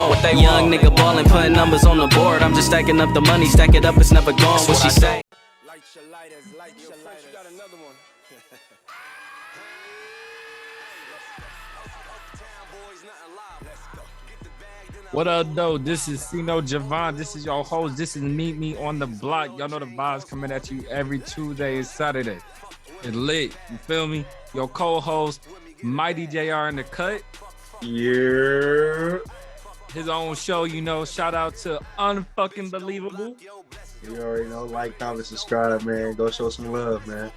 What they young nigga ballin', putting numbers on the board. I'm just stacking up the money, stack it up, it's never gone. What she say? Light your lighters, light your lighters. You got another one. What up, though? This is Electijevon. This is your host. This is Meet Me on the Block. Y'all know the vibes coming at you every Tuesday and Saturday. It's lit. You feel me? Your co-host, Mighty J.R. in the cut. Yeah. His own show, you know. Shout out to Unfucking Believable. You already know, like, comment, subscribe, man. Go show some love, man.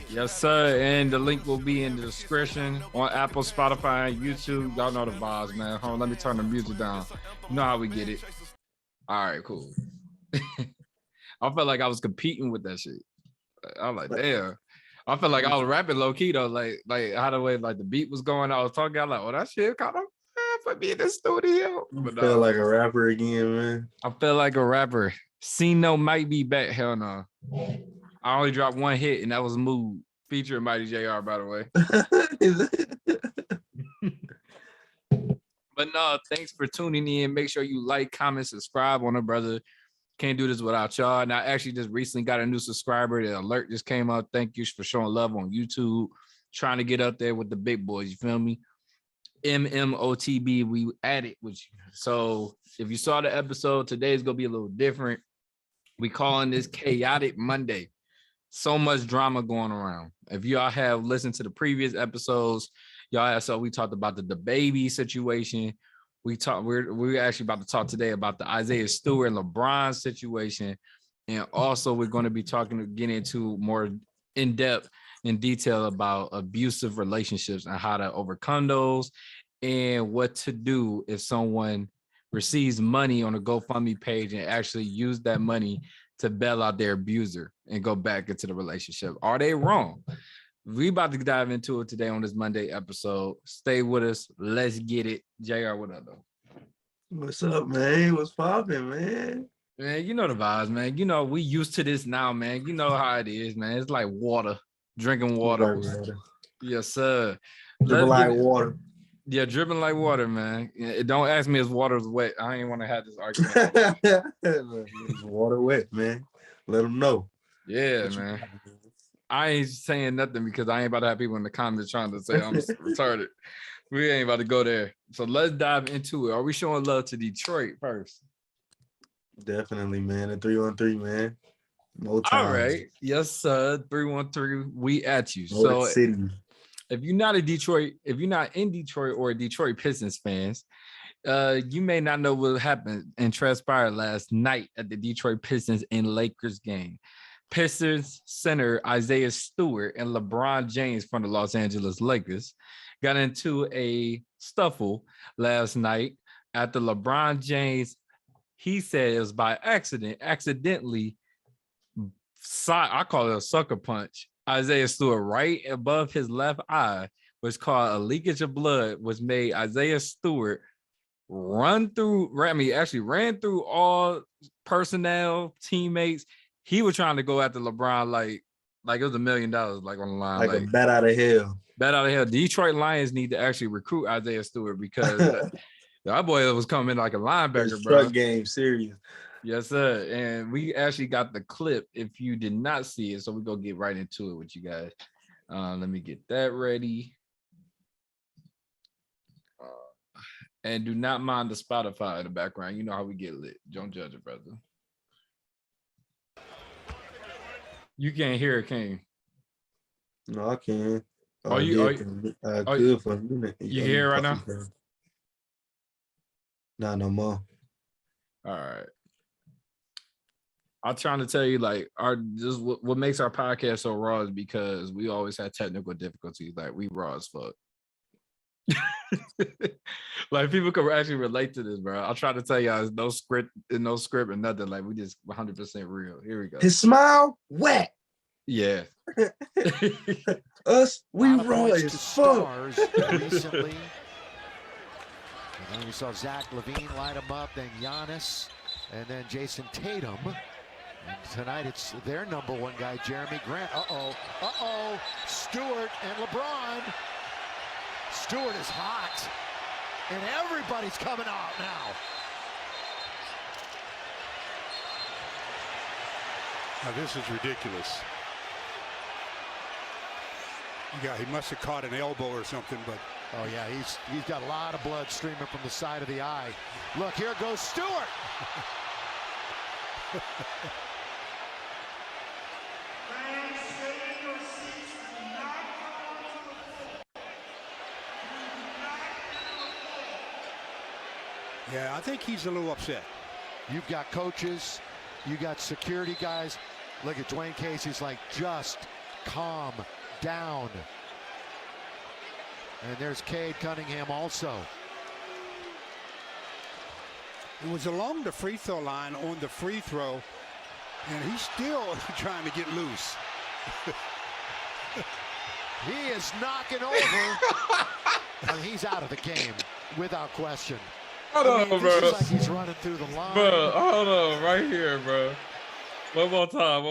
Yes, sir. And the link will be in the description on Apple, Spotify, and YouTube. Y'all know the vibes, man. Hold on, let me turn the music down. You know how we get it. All right, cool. I felt like I was competing with that shit. I was like, damn. I felt like I was rapping low key though, like how the way like the beat was going. I was talking. I was like, oh, that shit kind of for me in the studio. But feel like a rapper again, man. I feel like a rapper. Cino might be back. Hell no. I only dropped one hit, and that was Mood, featuring Mighty J.R, by the way. But no, thanks for tuning in. Make sure you like, comment, subscribe on the brother. Can't do this without y'all. And I actually just recently got a new subscriber. The alert just came out. Thank you for showing love on YouTube. Trying to get up there with the big boys. You feel me? MMOTB, we at it with you. So if you saw the episode, today's going to be a little different. We calling this Chaotic Monday. So much drama going around. If y'all have listened to the previous episodes, y'all have, so we talked about the baby situation. We're actually about to talk today about the Isiah Stewart and LeBron situation. And also we're going to be getting into more in-depth in detail about abusive relationships and how to overcome those and what to do if someone receives money on a GoFundMe page and actually use that money to bail out their abuser and go back into the relationship. Are they wrong? We about to dive into it today on this Monday episode. Stay with us. Let's get it. JR, what up, though? What's up, man? What's popping, man? Man, you know the vibes, man. You know, we used to this now, man. You know how it is, man. It's like water. Drinking water. Yes, sir. Dripping like water. Yeah, dripping like water, man. Don't ask me if water's wet. I ain't want to have this argument. It's water wet, man. Let them know. Yeah, man. I ain't saying nothing because I ain't about to have people in the comments trying to say I'm retarded. We ain't about to go there. So let's dive into it. Are we showing love to Detroit first? Definitely, man. A 3-on-3, man. No time. All right. Yes, sir. 3-1-3. We at you. So city. If you're not in Detroit or a Detroit Pistons fans, you may not know what happened and transpired last night at the Detroit Pistons and Lakers game. Pistons center Isiah Stewart and LeBron James from the Los Angeles Lakers got into a scuffle last night after LeBron James, he said it was by accidentally, I call it a sucker punch, Isiah Stewart right above his left eye, was called a leakage of blood, was made Isiah Stewart ran through all personnel, teammates. He was trying to go after LeBron like it was $1 million like on the line. Like a bat out of hell. Bet out of hell. Detroit Lions need to actually recruit Isiah Stewart because that boy was coming like a linebacker, bro. Truck game, serious. Yes, sir. And we actually got the clip if you did not see it. So we're going to get right into it with you guys. Let me get that ready. And do not mind the Spotify in the background. You know how we get lit. Don't judge it, brother. You can't hear it, can you? No, I can. You hear it right now? Nah, no more. All right. I'm trying to tell you, like, what makes our podcast so raw is because we always had technical difficulties. Like, we raw as fuck. Like, people can actually relate to this, bro. I'll try to tell y'all, there's no script and nothing. Like, we just 100% real. Here we go. His smile wet. Yeah. Us, we raw as fuck. Recently. And then we saw Zach LaVine light him up, then Giannis, and then Jason Tatum. And tonight it's their number one guy, Jeremy Grant. Stewart and LeBron. Stewart is hot. And everybody's coming out now. Now this is ridiculous. Yeah, he must have caught an elbow or something, but Oh yeah, he's got a lot of blood streaming from the side of the eye. Look, here goes Stewart. yeah, I think he's a little upset. You've got coaches, you got security guys. Look at Dwayne Casey's like, just calm down. And there's Cade Cunningham also. It was along the free throw line on the free throw, and he's still trying to get loose. He is knocking over. And he's out of the game without question. Hold on, This bro. is like he's running through the line. Bro, hold on, right here, bro. One more time,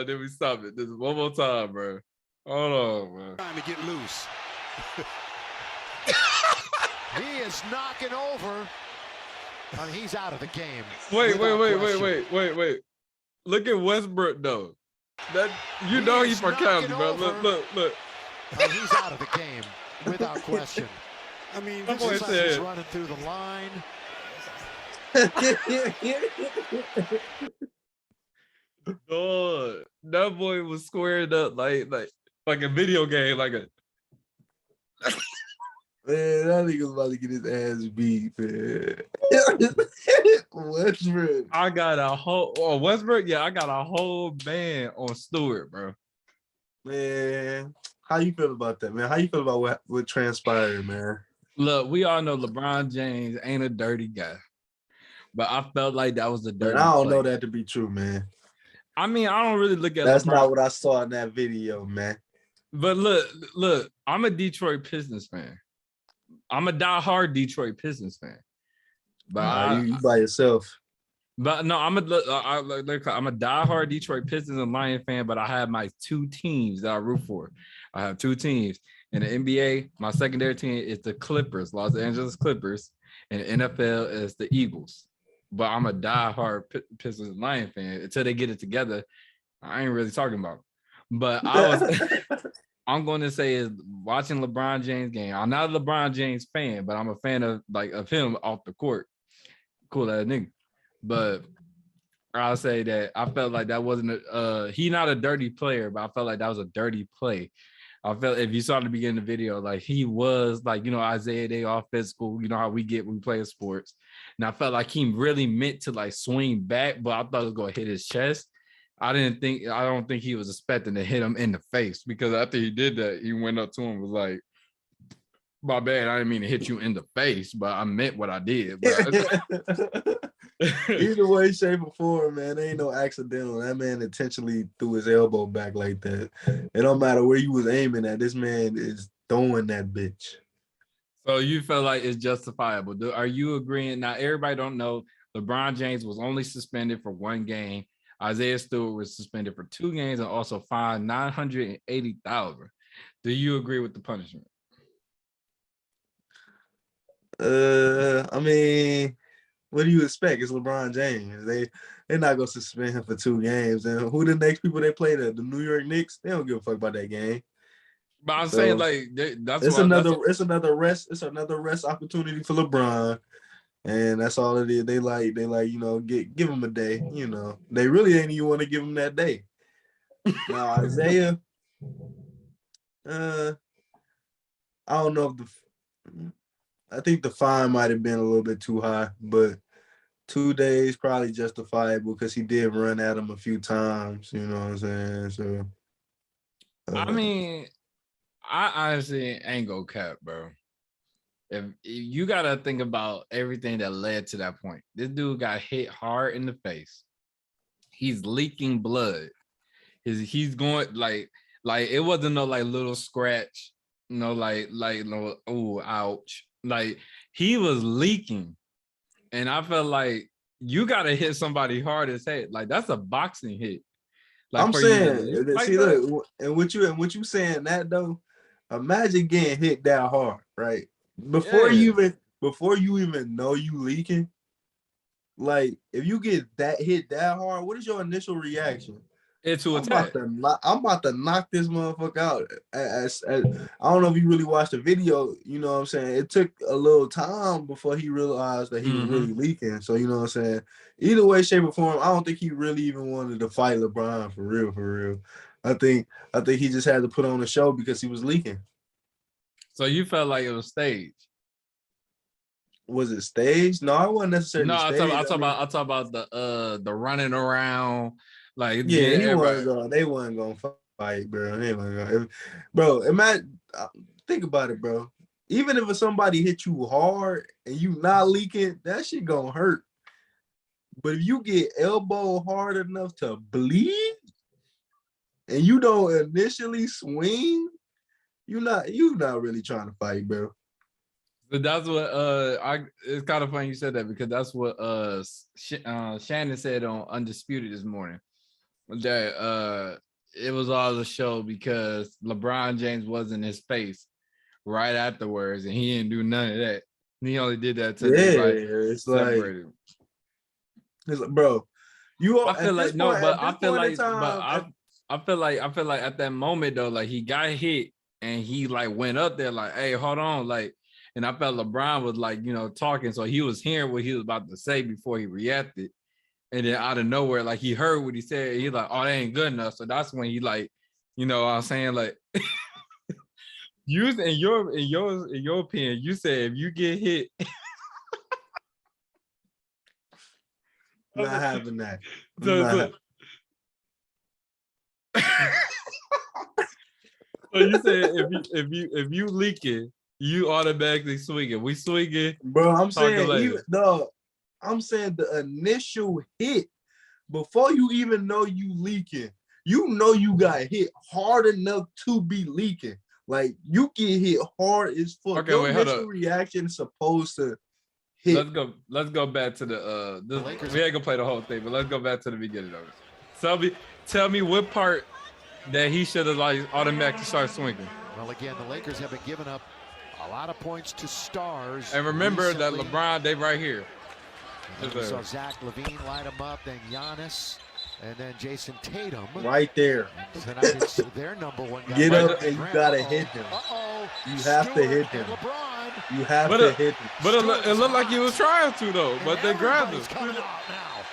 then we stop it. This is one more time, bro. Hold on, bro. Trying to get loose. He is knocking over. And he's out of the game. Wait. without Look at Westbrook though. That He he's is from Cali, knocking bro. over. Look. And he's out of the game without question. I mean, That this boy is Looks like he's said- running through the line. God, that boy was squared up like a video game, like a. Man, that nigga's about to get his ass beat, man. Westbrook. I got a whole Westbrook. Yeah, I got a whole band on Stewart, bro. Man, how you feel about that, man? How you feel about what transpired, man? Look, we all know LeBron James ain't a dirty guy, but I felt like that was a dirty. Man, I don't play. know that to be true, man. I mean, I don't really look at. That's LeBron, not what I saw in that video, man. But look, I'm a Detroit Pistons fan. I'm a diehard Detroit Pistons fan. But You by yourself. But no, I'm a diehard Detroit Pistons and Lion fan, but I have my two teams that I root for. I have two teams. In the NBA, my secondary team is the Clippers, Los Angeles Clippers, and the NFL is the Eagles. But I'm a diehard Pistons and Lion fan. Until they get it together, I ain't really talking about them. But I'm going to say is watching LeBron James game. I'm not a LeBron James fan, but I'm a fan of him off the court. Cool ass nigga. But I'll say that I felt like that wasn't he not a dirty player, but I felt like that was a dirty play. I felt if you saw the beginning of the video, like he was like, Isiah, they all physical, you know how we get when we play sports. And I felt like he really meant to like swing back, but I thought it was gonna hit his chest. I don't think he was expecting to hit him in the face, because after he did that, he went up to him and was like, my bad, I didn't mean to hit you in the face, but I meant what I did. Either way, shape, or form, man, there ain't no accidental. That man intentionally threw his elbow back like that. It don't matter where you was aiming at. This man is throwing that bitch. So you feel like it's justifiable. Are you agreeing? Now, everybody don't know LeBron James was only suspended for 1 game. Isaiah Stewart was suspended for 2 games and also fined $980,000. Do you agree with the punishment? I mean, what do you expect? It's LeBron James. They're not gonna suspend him for 2 games. And who the next people they play? The New York Knicks. They don't give a fuck about that game. But I'm So, saying like that's it's another rest opportunity for LeBron. And that's all it is. They like, give him a day. They really ain't even want to give him that day. Now Isaiah, I don't know I think the fine might have been a little bit too high, but 2 days probably justifiable because he did run at him a few times. You know what I'm saying? So, I mean, I honestly ain't gonna cap, bro. If you gotta think about everything that led to that point. This dude got hit hard in the face. He's leaking blood. He's going like it wasn't no like little scratch, no no, oh ouch. Like he was leaking, and I felt like you gotta hit somebody hard as head. Like that's a boxing hit. Like I'm saying, see, look, and what you saying that though, imagine getting hit that hard, right? Before you before you even know you leaking, like if you get that hit that hard, what is your initial reaction? Into I'm attack. about to knock this motherfucker out. I don't know if you really watched the video, you know what I'm saying? It took a little time before he realized that he was really leaking. So, you know what I'm saying? Either way, shape, or form, I don't think he really even wanted to fight LeBron for real, for real. I think he just had to put on a show because he was leaking. So you felt like it was staged? Was it staged? No, it wasn't necessarily No, staged. I talk about the running around, like Yeah, he wasn't they wasn't gonna fight, bro. They wasn't gonna, bro. Imagine, think about it, bro. Even if somebody hit you hard and you not leaking, that shit gonna hurt. But if you get elbow hard enough to bleed and you don't initially swing, you not really trying to fight, bro. But that's what it's kind of funny you said that because that's what Shannon said on Undisputed this morning. That it was all a show because LeBron James was in his face right afterwards and he didn't do none of that. He only did that to it's separated. Like, bro, you all I feel like I feel like at that moment though, like he got hit and he like went up there like, hey, hold on, like. And I felt LeBron was like, you know, talking. So he was hearing what he was about to say before he reacted. And then out of nowhere, like he heard what he said. He's like, oh, that ain't good enough. So that's when he like, you know what I'm saying? Like, in your opinion, you said if you get hit. Not having that. So you said if you leaking, you automatically swinging. We swinging, bro. I'm saying I'm saying the initial hit before you even know you leaking. You know you got hit hard enough to be leaking. Like you get hit hard as fuck. Okay, your initial reaction is supposed to hit. Let's go back to the we ain't gonna play the whole thing, but let's go back to the beginning of it. Tell me what part that he should have like automatically start swinging. Well, again, the Lakers have been giving up a lot of points to stars. And remember recently. that LeBron, they right here. We saw Zach LaVine light him up, then Giannis, and then Jason Tatum. Right there. And tonight it's their number one guy. Get up and you gotta hit him. You have to hit him. LeBron. You have to hit him. But it looked like he was trying to though, but they grabbed him. Coming out now.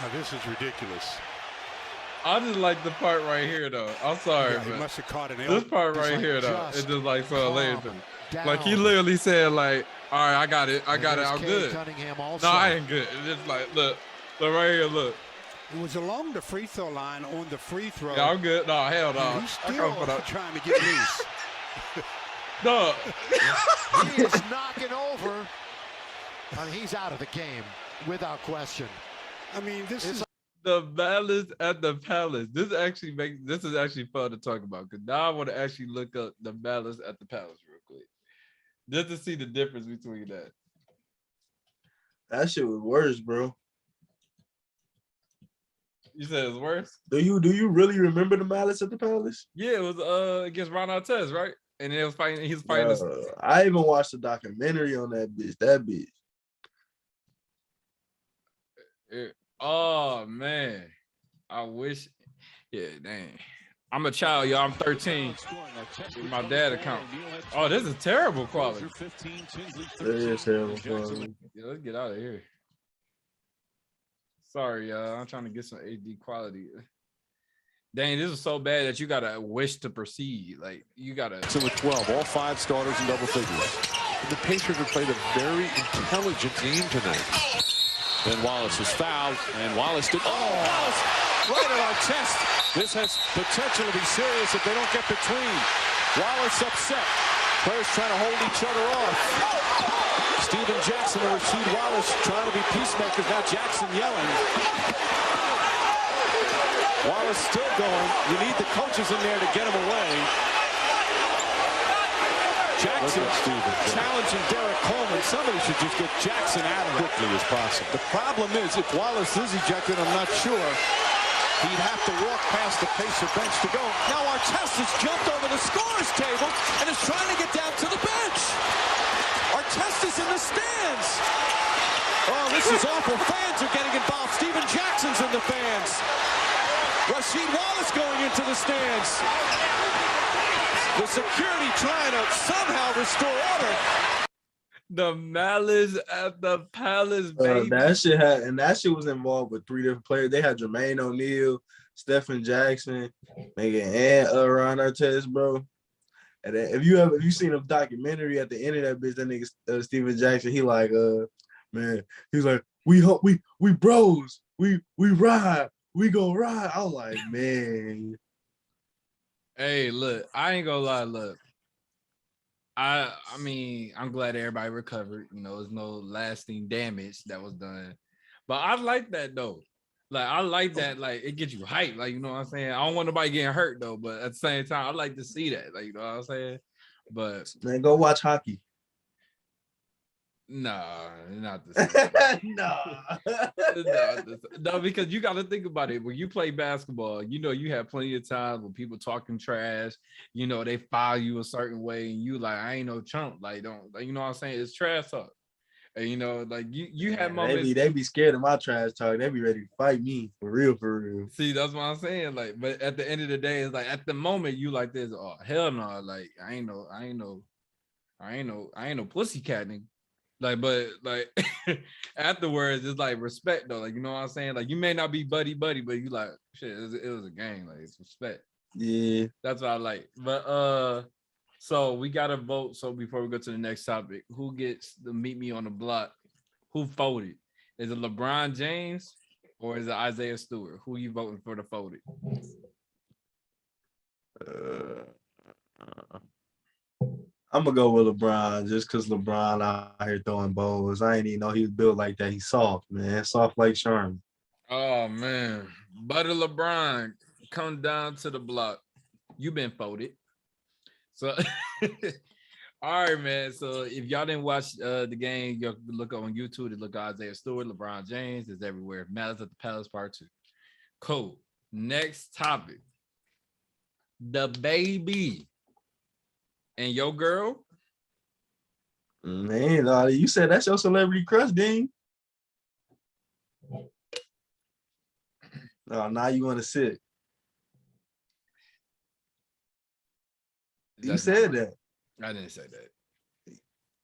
Now this is ridiculous. I just like the part right here though. I'm sorry, He but must have caught an this part right like, here though, it's just like so amazing. Down. Like he literally said like, all right, I got it, I'm good. Cunningham also. No, I ain't good. It's just like, look right here, look. It was along the free throw line on the free throw. Yeah, I'm good. No, hell no. And he's still trying to get loose. No. He is knocking over. I mean, he's out of the game without question. I mean, this is the Malice at the Palace. This is actually fun to talk about because now I want to actually look up the Malice at the Palace real quick. Just to see the difference between that. That shit was worse, bro. You said it was worse? Do you really remember the Malice at the Palace? Yeah, it was against Ron Artest, right? And he was fighting this. I even watched a documentary on that bitch. That bitch. Oh man. I wish. Yeah, dang. I'm a child, y'all. I'm 13. My dad account. Oh, this is terrible quality. It is terrible quality. Yeah, let's get out of here. Sorry, y'all. I'm trying to get some HD quality. Dang, this is so bad that you gotta wish to proceed. Like you gotta. So with 12, all 5 starters in double figures. And the Pacers have played a very intelligent game tonight. Then Wallace is fouled, and Wallace did. Oh, Wallace right at our chest. This has potential to be serious if they don't get between. Wallace upset. Players trying to hold each other off. Steven Jackson and Rasheed Wallace trying to be peacemakers. Now Jackson yelling. Wallace still going. You need the coaches in there to get him away. Jackson challenging Derek Coleman. Somebody should just get Jackson out as quickly as possible. The problem is, if Wallace is ejected, I'm not sure He'd have to walk past the Pacer bench to go. Now Artest has jumped over the scorer's table and is trying to get down to the bench. Artest is in the stands. Oh, this is awful. Fans are getting involved. Steven Jackson's in the fans. Rasheed Wallace going into the stands. The security trying to somehow restore order. The malice at the palace, baby. That shit was involved with 3 different players. They had Jermaine O'Neal, Stephen Jackson, and Ron Artest, bro. And if you seen a documentary at the end of that bitch, that nigga Stephen Jackson, he like, man, he's like, we bros, we ride, we go ride. I was like, man. Hey, look, I ain't gonna lie, look. I mean, I'm glad everybody recovered. You know, there's no lasting damage that was done. But I like that though. Like, I like that, like, it gets you hyped. Like, you know what I'm saying? I don't want nobody getting hurt though, but at the same time, I like to see that. Like, you know what I'm saying? But man, go watch hockey. Nah, not the same. Nah. No, because you got to think about it. When you play basketball, you know, you have plenty of times when people talking trash, you know, they file you a certain way and you like, I ain't no chump. Like, don't, like, you know what I'm saying? It's trash talk. And, you know, like you have moments. They be scared of my trash talk. They be ready to fight me for real, for real. See, that's what I'm saying. Like, but at the end of the day, it's like at the moment you like this, oh, hell no. Like, I ain't no pussycat nigga. Like, but like afterwards, it's like respect though. Like, you know what I'm saying? Like, you may not be buddy, but you like, shit, it was a game. Like, it's respect. Yeah. That's what I like. But so we gotta vote. So before we go to the next topic, who gets the meet me on the block? Who folded? Is it LeBron James or is it Isiah Stewart? Who you voting for to fold it? I'm gonna go with LeBron just because LeBron out here throwing balls. I ain't even know he was built like that. He's soft, man. Soft like Sherman. Oh man, Butter LeBron, come down to the block. You been folded. So, all right, man. So if y'all didn't watch the game, you look on YouTube to look at Isiah Stewart, LeBron James is everywhere. Matters at the Palace Part 2. Cool. Next topic. The baby. And your girl? Man, you said that's your celebrity crush, Dean. Oh, now you want to sit. You said that. I didn't say that.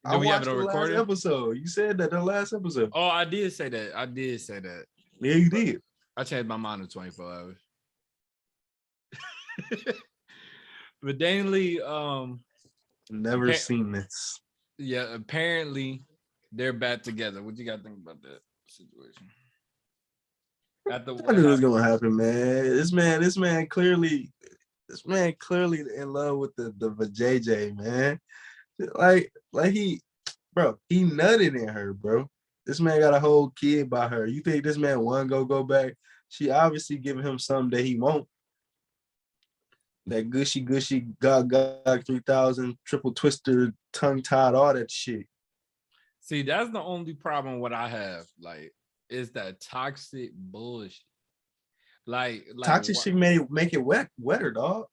I watched the last episode. You said that the last episode. Oh, I did say that. Yeah, you did. I changed my mind in 24 hours. But Danley, never seen this. Yeah, apparently they're back together. What you got to think about that situation? I knew it was gonna happen, man. This man clearly in love with the JJ, man. Like he nutted in her, bro. This man got a whole kid by her. You think this man wanna go back? She obviously giving him something that he won't. That gushy gog 3000 triple twister tongue tied, all that shit. See, that's the only problem what I have. Like, is that toxic bullshit. Like toxic shit make it wetter, dog.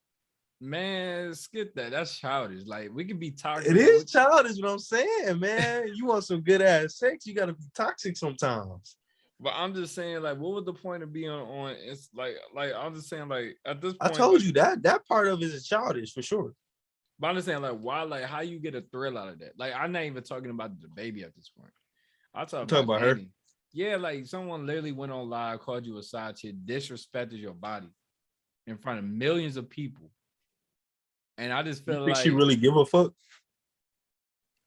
Man, skip that. That's childish. Like, we can be toxic. It is childish, what I'm saying, man. You want some good ass sex, you gotta be toxic sometimes. But I'm just saying, like, what was the point of being on? It's like I'm just saying, like, at this point, I told you that part of it is childish for sure. But I'm just saying, like, why, like, how you get a thrill out of that? Like, I'm not even talking about the baby at this point. I'm talking about her. Yeah, like someone literally went on live, called you a side chick, disrespected your body in front of millions of people. And I just feel like she really give a fuck.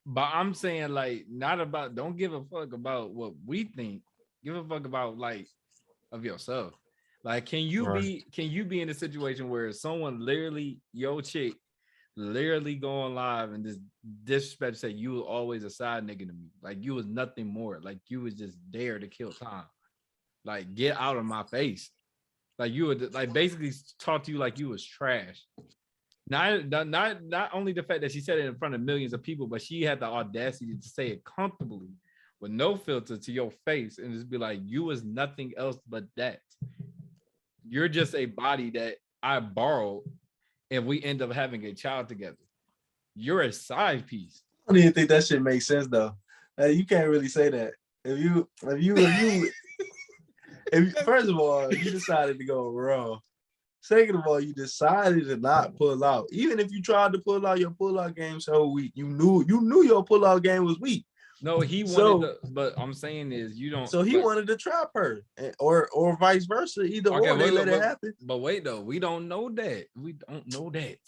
But I'm saying, like, don't give a fuck about what we think. Give a fuck about, like, of yourself. Like, can you be in a situation where someone literally, your chick, literally go on live and just disrespect, say you was always a side nigga to me, like you was nothing more, like you was just there to kill time, like get out of my face, like you would like basically talk to you like you was trash. Not only the fact that she said it in front of millions of people, but she had the audacity to say it comfortably with no filter to your face and just be like, you was nothing else but that. You're just a body that I borrowed, and we end up having a child together. You're a side piece. I don't even think that shit makes sense though. You can't really say that. If first of all, you decided to go raw. Second of all, you decided to not pull out. Even if you tried to pull out, your pull-out game so weak. You knew your pull-out game was weak. No, he wanted to, but I'm saying is you don't. So he wanted to trap her, or vice versa. Either or, they let it happen. But wait though, we don't know that. We don't know that.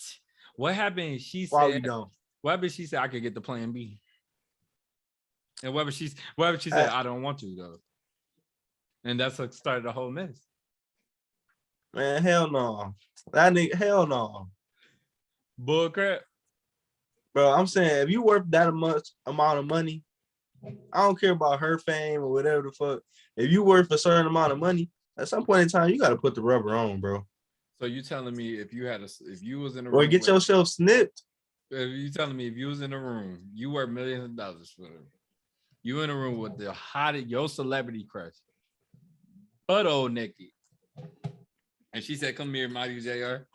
What happened? She said. Why we don't? What happened? She said I could get the plan B. And whatever she said, I don't want to though. And that's what started the whole mess. Man, hell no. That nigga, hell no. Bull crap. Bro, I'm saying if you worth that much amount of money, I don't care about her fame or whatever the fuck. If you worth a certain amount of money, at some point in time, you got to put the rubber on, bro. So you telling me if you was in a room, or get yourself snipped. If you telling me if you was in a room, you worth millions of dollars for them. You in a room with the hottest, your celebrity crush, but old Nikki, and she said, "Come here, Mighty J.R.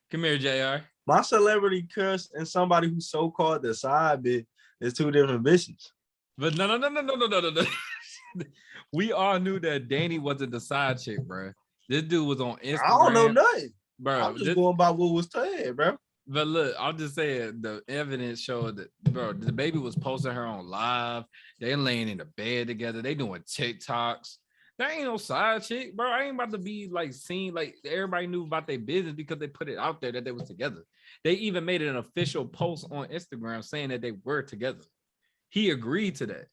Come here, J.R." My celebrity crush and somebody who's so-called the side bitch is two different bitches. But no. We all knew that Danny wasn't the side chick, bro. This dude was on Instagram. I don't know nothing, bro. I'm just going by what was said, bro. But look, I'm just saying the evidence showed that, bro, the baby was posting her on live. They laying in the bed together. They doing TikToks. That ain't no side chick, bro. I ain't about to be like seen like everybody knew about their business because they put it out there that they was together. They even made an official post on Instagram saying that they were together. He agreed to that.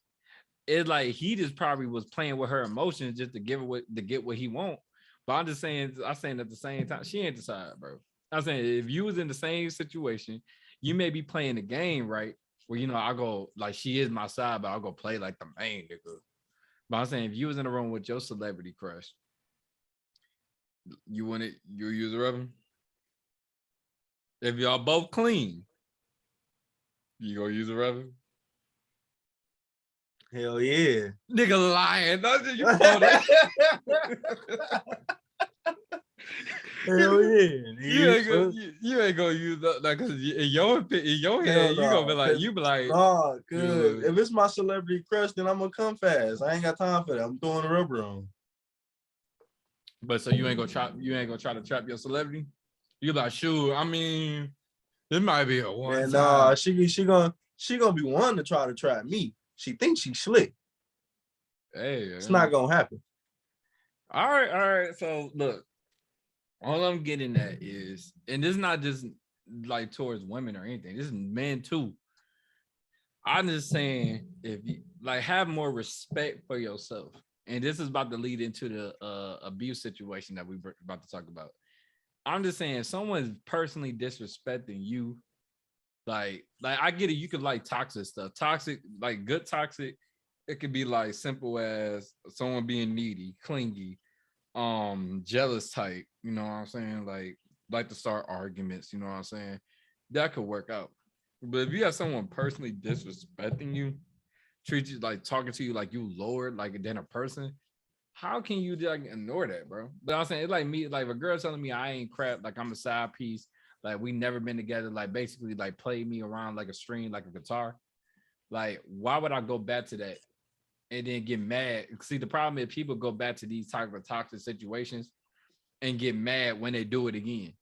It's like he just probably was playing with her emotions just to get what he want. But I'm saying at the same time, she ain't the side, bro. I'm saying if you was in the same situation, you may be playing the game right, where I go like she is my side, but I'll go play like the main nigga. But I'm saying if you was in a room with your celebrity crush, you use a rubber. If y'all both clean, you gonna use a rubber? Hell yeah. Nigga lying. You Hell yeah. You ain't gonna use that because in your head, you gonna be like, nah, cause if it's my celebrity crush, then I'm gonna come fast. I ain't got time for that. I'm throwing the rubber on. But so you ain't gonna try to trap your celebrity? You like, sure, I mean, this might be a one time. Nah, she gonna be one to try to trap me. She thinks she's slick. Hey, it's not gonna happen. All right. So look, all I'm getting at is, and this is not just like towards women or anything. This is men too. I'm just saying, if you like have more respect for yourself, and this is about to lead into the abuse situation that we're about to talk about. I'm just saying, someone's personally disrespecting you. Like I get it. You could like toxic stuff, toxic, like good toxic. It could be like simple as someone being needy, clingy, jealous type. You know what I'm saying? Like to start arguments. You know what I'm saying? That could work out. But if you have someone personally disrespecting you, treat you like talking to you like you lower like than a person, how can you like ignore that, bro? But I'm saying it's like me, like a girl telling me I ain't crap, like I'm a side piece, like we never been together, like basically like play me around like a string, like a guitar. Like, why would I go back to that and then get mad? See, the problem is people go back to these type of toxic situations and get mad when they do it again.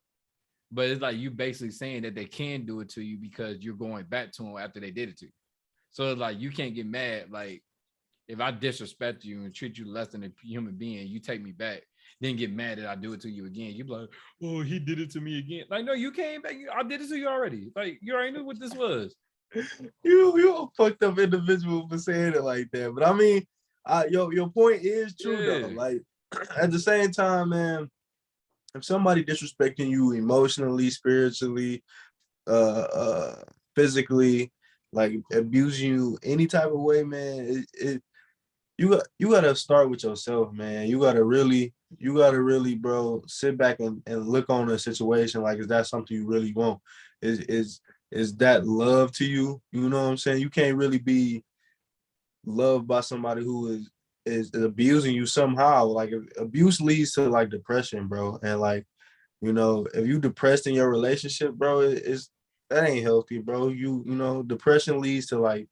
But it's like you basically saying that they can do it to you because you're going back to them after they did it to you. So it's like you can't get mad. Like if I disrespect you and treat you less than a human being, you take me back, then get mad that I do it to you again. You be like, oh, he did it to me again. Like, no, you came back. I did it to you already. Like, you already knew what this was. You a fucked up individual for saying it like that. But I mean, your point is true though. Like at the same time, man, if somebody disrespecting you emotionally, spiritually, physically, like abusing you any type of way, man, you gotta start with yourself, man. You gotta really, bro, sit back and look on the situation like, is that something you really want? Is that love to you? You know what I'm saying? You can't really be loved by somebody who is is abusing you somehow. Like abuse leads to like depression, bro. And like, you know, if you depressed in your relationship, bro, it's that ain't healthy, bro. You know, depression leads to like,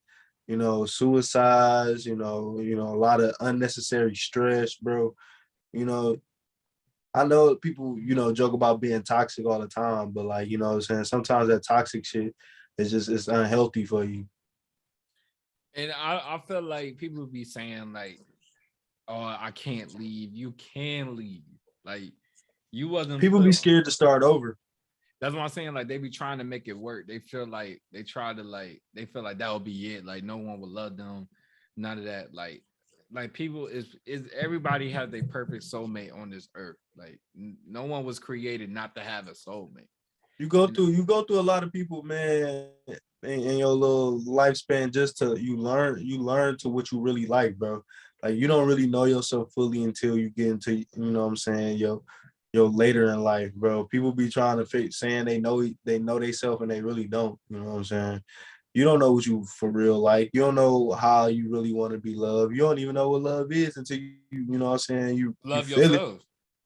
you know, suicides, a lot of unnecessary stress, bro. You know, I know people, joke about being toxic all the time, but like, what I'm saying, sometimes that toxic shit is just it's unhealthy for you. And I feel like people be saying like, "Oh, I can't leave." You can leave. Like you wasn't. People be scared to start over. That's what I'm saying. Like they be trying to make it work. They feel like they feel like that would be it. Like no one would love them. None of that. Like people is everybody has their perfect soulmate on this earth. Like no one was created not to have a soulmate. You go through a lot of people, man, in your little lifespan just to you learn to what you really like, bro. Like you don't really know yourself fully until you get into, what I'm saying, yo later in life, bro. People be trying to fake saying they know themselves and they really don't. You know what I'm saying? You don't know what you for real like. You don't know how you really want to be loved. You don't even know what love is until you know what I'm saying, you Love feel yourself.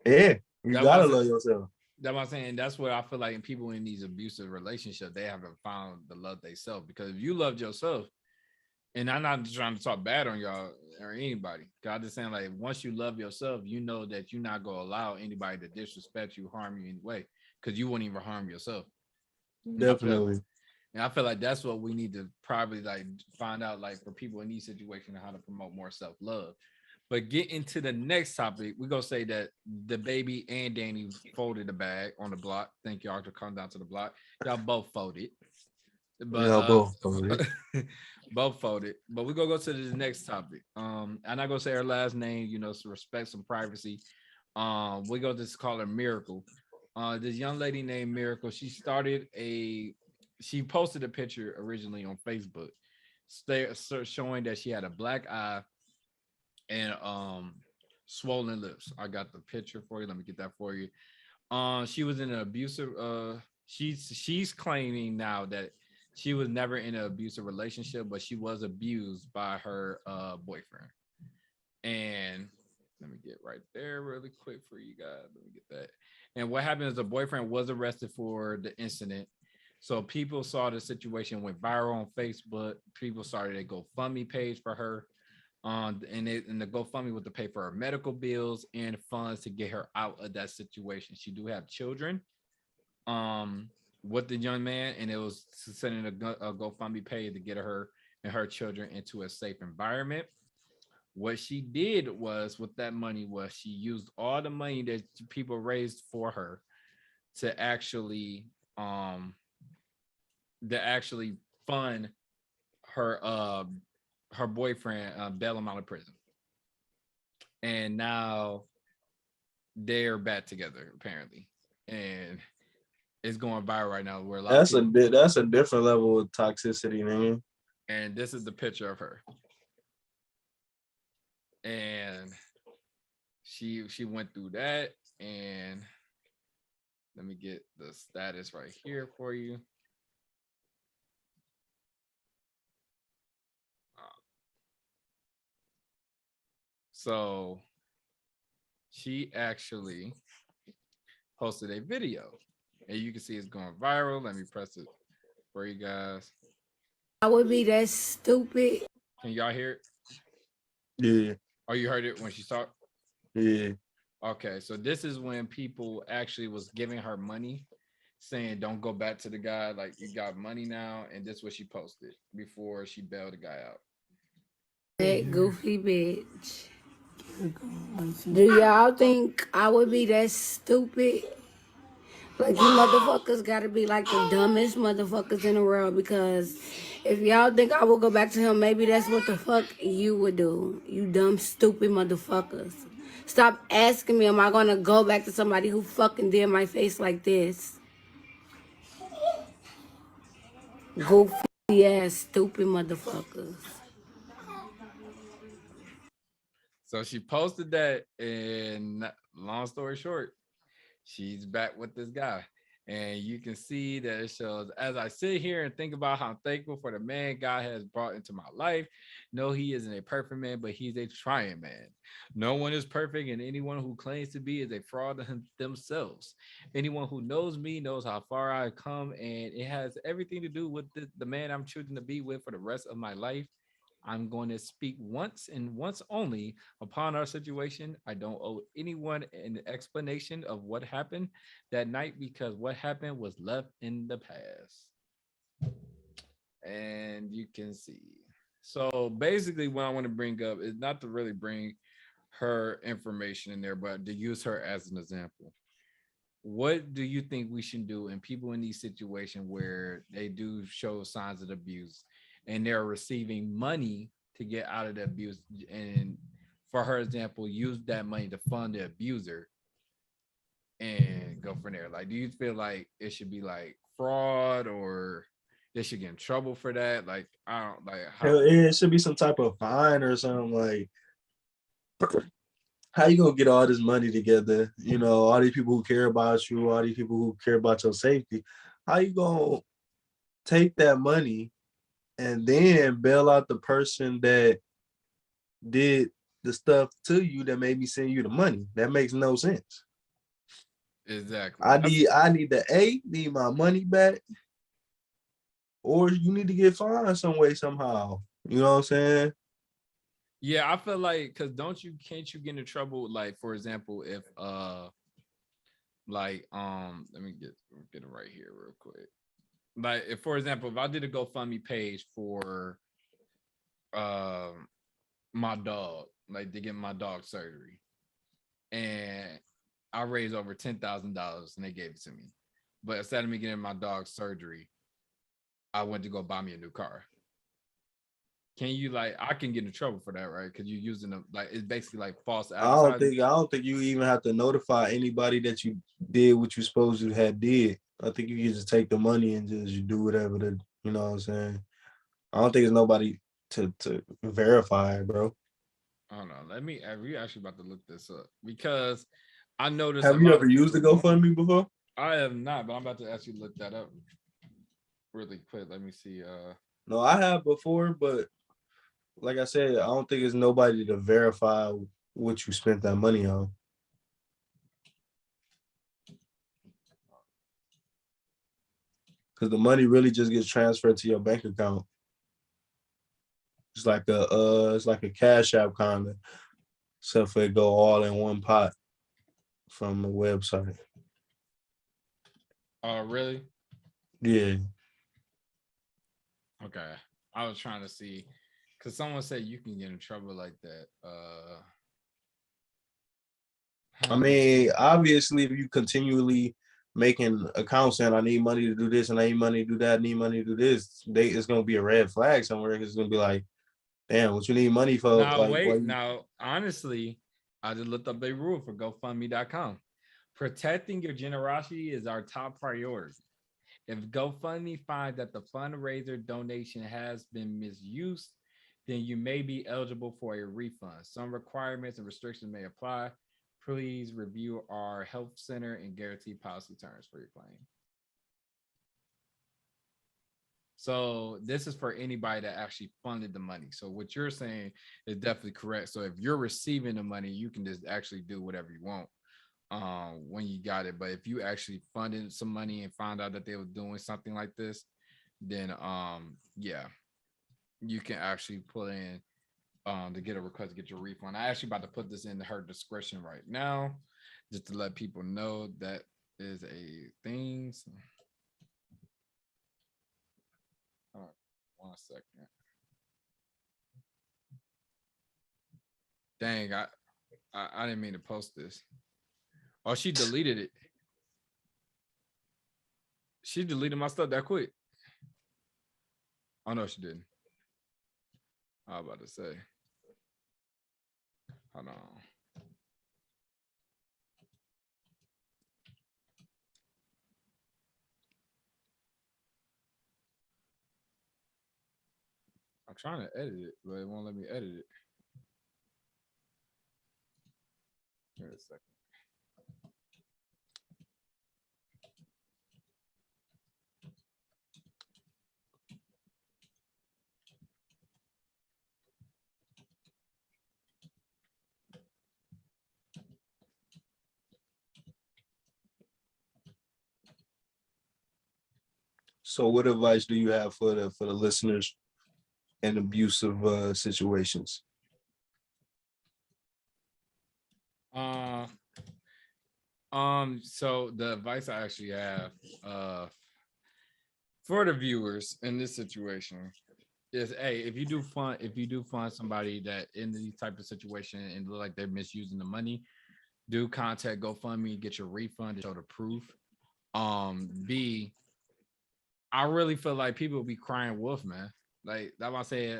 it. Yeah, you gotta love yourself. That's what I'm saying. That's what I feel like in people in these abusive relationships, they haven't found the love they self. Because if you loved yourself, and I'm not trying to talk bad on y'all or anybody. I'm just saying, like, once you love yourself, you know that you're not gonna allow anybody to disrespect you, harm you anyway, because you wouldn't even harm yourself. Definitely. And I feel like that's what we need to probably like find out, like for people in these situations, how to promote more self-love. But get into the next topic, we're gonna say that the baby and Danny folded the bag on the block. Thank y'all to come down to the block. Y'all both folded. But Both folded. both folded. But we're gonna go to the next topic. I'm not gonna say her last name, to respect some privacy. We're gonna just call her Miracle. This young lady named Miracle, she posted a picture originally on Facebook showing that she had a black eye and swollen lips. I got the picture for you. Let me get that for you. She was in an abusive she's claiming now that she was never in an abusive relationship, but she was abused by her boyfriend. And let me get right there really quick for you guys. Let me get that. And what happened is the boyfriend was arrested for the incident. So people saw the situation went viral on Facebook. People started a GoFundMe page for her. And the GoFundMe was to pay for her medical bills and funds to get her out of that situation. She do have children with the young man, and it was sending a GoFundMe page to get her and her children into a safe environment. What she did was with that money was she used all the money that people raised for her to actually fund her her boyfriend bail him out of prison. And now they're back together apparently, and it's going viral right now. Where that's a different level of toxicity, man. And this is the picture of her. And she went through that, and let me get the status right here for you. So she actually posted a video, and you can see it's going viral. Let me press it for you guys. I would be that stupid. Can y'all hear it? Yeah. Oh, you heard it when she talked? Yeah. Okay, so this is when people actually was giving her money, saying don't go back to the guy, like you got money now, and this is what she posted before she bailed the guy out. That goofy bitch. Do y'all think I would be that stupid? Like, you motherfuckers gotta be like the dumbest motherfuckers in the world, because if y'all think I will go back to him, maybe that's what the fuck you would do. You dumb, stupid motherfuckers. Stop asking me, am I gonna go back to somebody who fucking did my face like this? Goofy ass, stupid motherfuckers. So she posted that, and long story short, she's back with this guy. And you can see that it shows, as I sit here and think about how I'm thankful for the man God has brought into my life. No, he isn't a perfect man, but he's a trying man. No one is perfect, and anyone who claims to be is a fraud to themselves. Anyone who knows me knows how far I've come, and it has everything to do with the man I'm choosing to be with for the rest of my life. I'm going to speak once and once only upon our situation. I don't owe anyone an explanation of what happened that night because what happened was left in the past. And you can see. So basically, what I want to bring up is not to really bring her information in there, but to use her as an example. What do you think we should do in people in these situations where they do show signs of abuse and they're receiving money to get out of the abuse? And for her example, use that money to fund the abuser and go from there. Like, do you feel like it should be like fraud or they should get in trouble for that? Like, I don't like how It should be some type of fine or something. Like, how you gonna get all this money together? You know, all these people who care about you, all these people who care about your safety. How you gonna take that money and then bail out the person that did the stuff to you that made me send you the money? That makes no sense. exactly. I need my money back, or you need to get fined some way, somehow. You know what I'm saying? Yeah, I feel like because can't you get in trouble? Like, for example, if let me get it right here real quick. Like, if for example, if I did a GoFundMe page for my dog, like to get my dog surgery, and I raised over $10,000 and they gave it to me. But instead of me getting my dog surgery, I went to go buy me a new car. Can you like I can get in trouble for that, right? Because you're using them like it's basically like false advertising. I don't think you even have to notify anybody that you did what you supposed to have did. I think you can just take the money and just you do whatever you know what I'm saying. I don't think there's nobody to verify it, bro. I don't know. We actually about to look this up because I noticed a Have you lot ever of used the people. GoFundMe before? I have not, but I'm about to actually look that up really quick. Let me see. No, I have before, but like I said, I don't think there's nobody to verify what you spent that money on. Because the money really just gets transferred to your bank account. It's like a cash app kind of, except for it go all in one pot from the website. Oh, really? Yeah. Okay. I was trying to see because someone said you can get in trouble like that. I mean, obviously, if you continually making accounts saying I need money to do this and I need money to do that, I need money to do this, it's gonna be a red flag somewhere. It's gonna be like, damn, what you need money for? Now Like, wait, now honestly, I just looked up a rule for GoFundMe.com. Protecting your generosity is our top priority. If GoFundMe finds that the fundraiser donation has been misused, then you may be eligible for a refund. Some requirements and restrictions may apply. Please review our health center and guarantee policy terms for your claim. So this is for anybody that actually funded the money. So what you're saying is definitely correct. So if you're receiving the money, you can just actually do whatever you want when you got it. But if you actually funded some money and found out that they were doing something like this, then yeah, you can actually put in to get a request to get your refund. I actually about to put this in her discretion right now, just to let people know that is a thing. So, all right, 1 second. Dang, I didn't mean to post this. Oh, she deleted it. She deleted my stuff that quick. Oh no, she didn't. I was about to say. Hold on. I'm trying to edit it, but it won't let me edit it. Wait a second. So what advice do you have for the listeners in abusive situations? So the advice I actually have for the viewers in this situation is, hey, if you do find somebody that in these type of situation and look like they're misusing the money, do contact GoFundMe, get your refund to show the proof. B, I really feel like people be crying wolf, man. Like that's why I say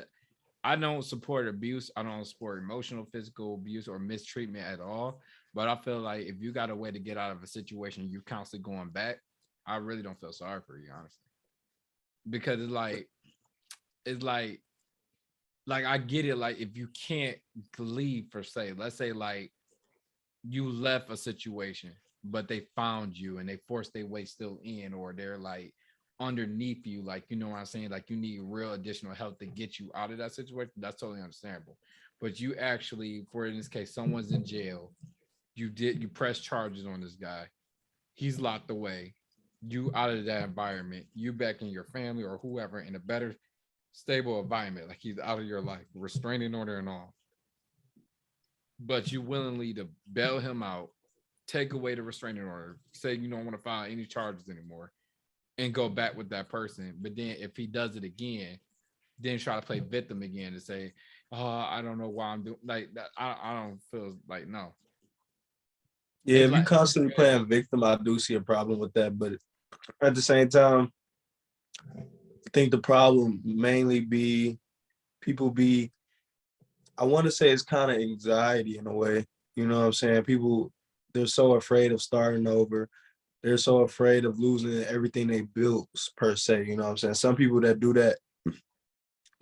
I don't support abuse. I don't support emotional, physical abuse or mistreatment at all. But I feel like if you got a way to get out of a situation, you're constantly going back. I really don't feel sorry for you, honestly, because it's like I get it. Like if you can't leave per se, let's say like you left a situation, but they found you and they forced their way still in, or they're like underneath you, like, you know what I'm saying? Like you need real additional help to get you out of that situation. That's totally understandable. But you actually, for in this case, someone's in jail. You press charges on this guy. He's locked away. You out of that environment. You back in your family or whoever in a better, stable environment. Like he's out of your life, restraining order and all. But you willingly to bail him out, take away the restraining order, say you don't want to file any charges anymore, and go back with that person. But then if he does it again, then try to play victim again and say, oh, I don't know why I'm doing like that. I don't feel like, no. Yeah, It's if you like, constantly playing victim, I do see a problem with that. But at the same time, I think the problem mainly be people be, I want to say it's kind of anxiety in a way. You know what I'm saying? People, they're so afraid of starting over. They're so afraid of losing everything they built per se. You know what I'm saying? Some people that do that,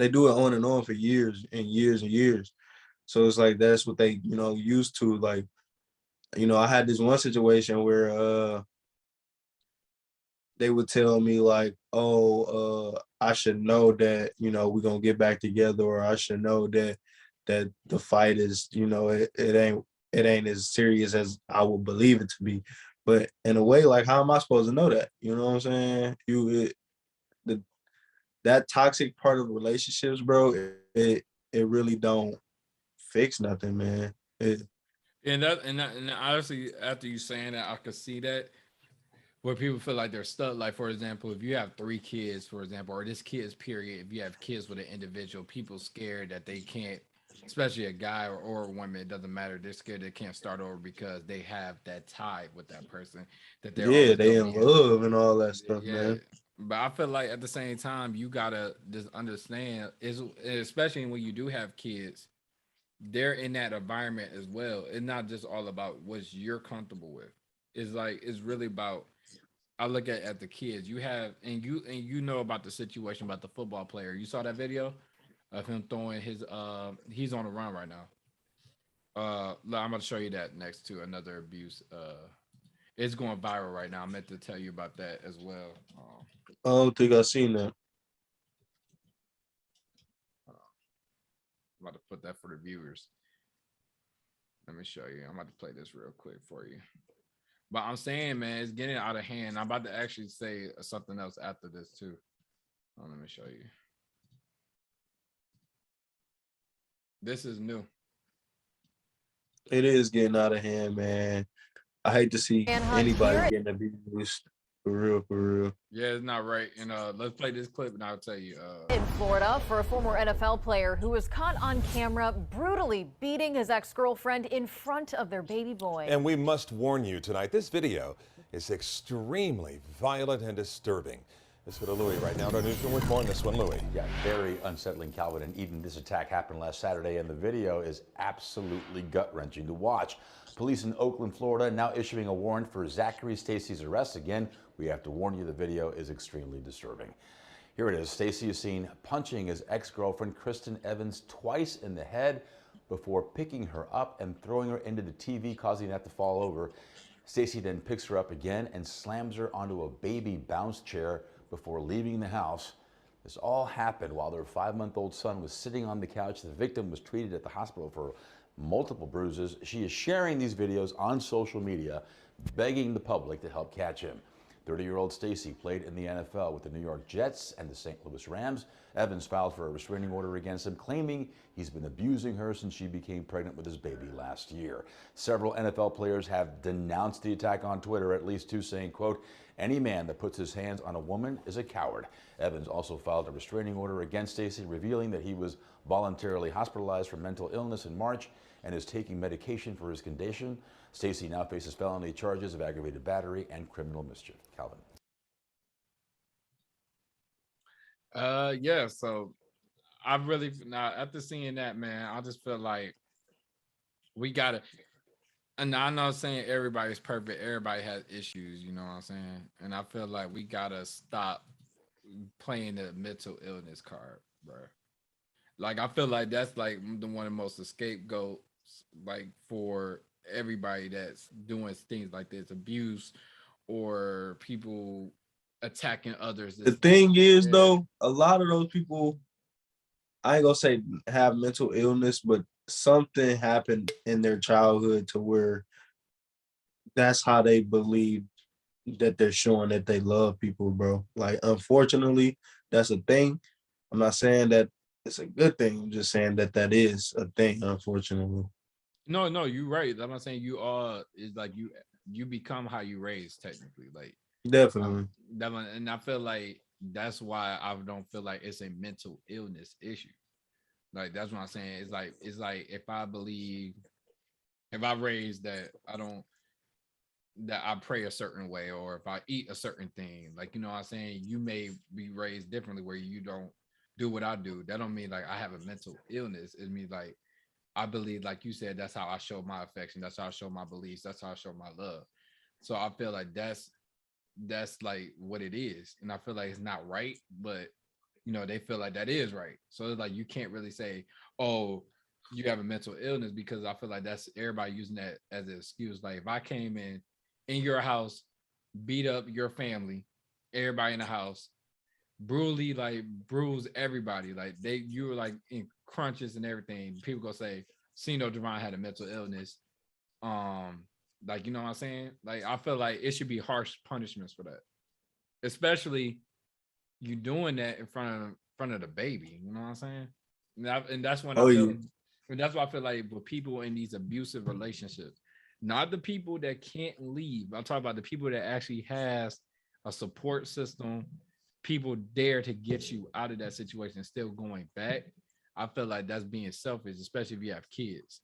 they do it on and on for years and years and years. So it's like that's what they, used to. Like, I had this one situation where they would tell me like, oh, I should know that, we're gonna get back together, or I should know that the fight is, it ain't as serious as I would believe it to be. But in a way, like, how am I supposed to know that? You know what I'm saying? That toxic part of relationships, bro, it really don't fix nothing, man. and honestly, after you saying that, I could see that where people feel like they're stuck. Like, for example, if you have 3 kids, for example, or this kid's period, if you have kids with an individual, people scared that they can't, especially a guy or a woman, it doesn't matter. They're scared they can't start over because they have that tie with that person that they're Yeah, always they gonna in be love and all that stuff, yeah. man. But I feel like at the same time, you gotta just understand, is especially when you do have kids, they're in that environment as well. It's not just all about what you're comfortable with. It's really about, I look at the kids you have, and you know about the situation about the football player. You saw that video of him throwing his he's on the run right now. I'm gonna show you that next to another abuse. It's going viral right now. I meant to tell you about that as well. I don't think I've seen that. I'm about to put that for the viewers. Let me show you. I'm about to play this real quick for you. But I'm saying, man, it's getting out of hand. I'm about to actually say something else after this too. Let me show you. This is new. It is getting out of hand, man. I hate to see anybody getting abused. For real, for real. Yeah, it's not right. And let's play this clip and I'll tell you. In Florida, for a former NFL player who was caught on camera brutally beating his ex-girlfriend in front of their baby boy. And we must warn you tonight, this video is extremely violent and disturbing. Let's go to Louis right now to our newsroom with more on this one. Louis. Yeah, very unsettling, Calvin. And even this attack happened last Saturday, and the video is absolutely gut-wrenching to watch. Police in Oakland, Florida, now issuing a warrant for Zachary Stacy's arrest. Again, we have to warn you, the video is extremely disturbing. Here it is. Stacy is seen punching his ex-girlfriend, Kristen Evans, twice in the head before picking her up and throwing her into the TV, causing that to fall over. Stacy then picks her up again and slams her onto a baby bounce chair before leaving the house. This all happened while their 5-month-old son was sitting on the couch. The victim was treated at the hospital for multiple bruises. She is sharing these videos on social media, begging the public to help catch him. 30-year-old Stacey played in the NFL with the New York Jets and the St. Louis Rams. Evans filed for a restraining order against him, claiming he's been abusing her since she became pregnant with his baby last year. Several NFL players have denounced the attack on Twitter, at least two saying, quote, "Any man that puts his hands on a woman is a coward." Evans also filed a restraining order against Stacey, revealing that he was voluntarily hospitalized for mental illness in March and is taking medication for his condition. Stacey now faces felony charges of aggravated battery and criminal mischief. Calvin. Yeah, so I really, now after seeing that, man, I just feel like we gotta, and I'm not saying everybody's perfect, everybody has issues, you know what I'm saying? And I feel like we gotta stop playing the mental illness card, bro. Like, I feel like that's like the one of the most scapegoats, like, for everybody that's doing things like this, abuse or people attacking others. The thing is, though, a lot of those people, I ain't gonna say have mental illness, but something happened in their childhood to where that's how they believe that they're showing that they love people, bro. Like, unfortunately, that's a thing. I'm not saying that it's a good thing. I'm just saying that that is a thing, unfortunately. No, you're right. I'm not saying you are, is like you become how you raise, technically. Like, Definitely. And I feel like that's why I don't feel like it's a mental illness issue. Like, that's what I'm saying. It's like if I raise that I pray a certain way, or if I eat a certain thing, like, you know what I'm saying, you may be raised differently where you don't do what I do. That don't mean like I have a mental illness. It means like I believe, like you said, that's how I show my affection. That's how I show my beliefs. That's how I show my love. So I feel like that's like what it is. And I feel like it's not right, but you know, they feel like that is right. So it's like you can't really say, oh, you have a mental illness, because I feel like that's everybody using that as an excuse. Like, if I came in your house, beat up your family, everybody in the house, brutally, like, bruise everybody, like you were like in crunches and everything, people gonna say Javon had a mental illness. Like, you know what I'm saying? Like, I feel like it should be harsh punishments for that, especially you doing that in front of the baby. You know what I'm saying? And that's when and that's why I feel like with people in these abusive relationships, not the people that can't leave. I'm talking about the people that actually has a support system, people dare to get you out of that situation and still going back. I feel like that's being selfish, especially if you have kids,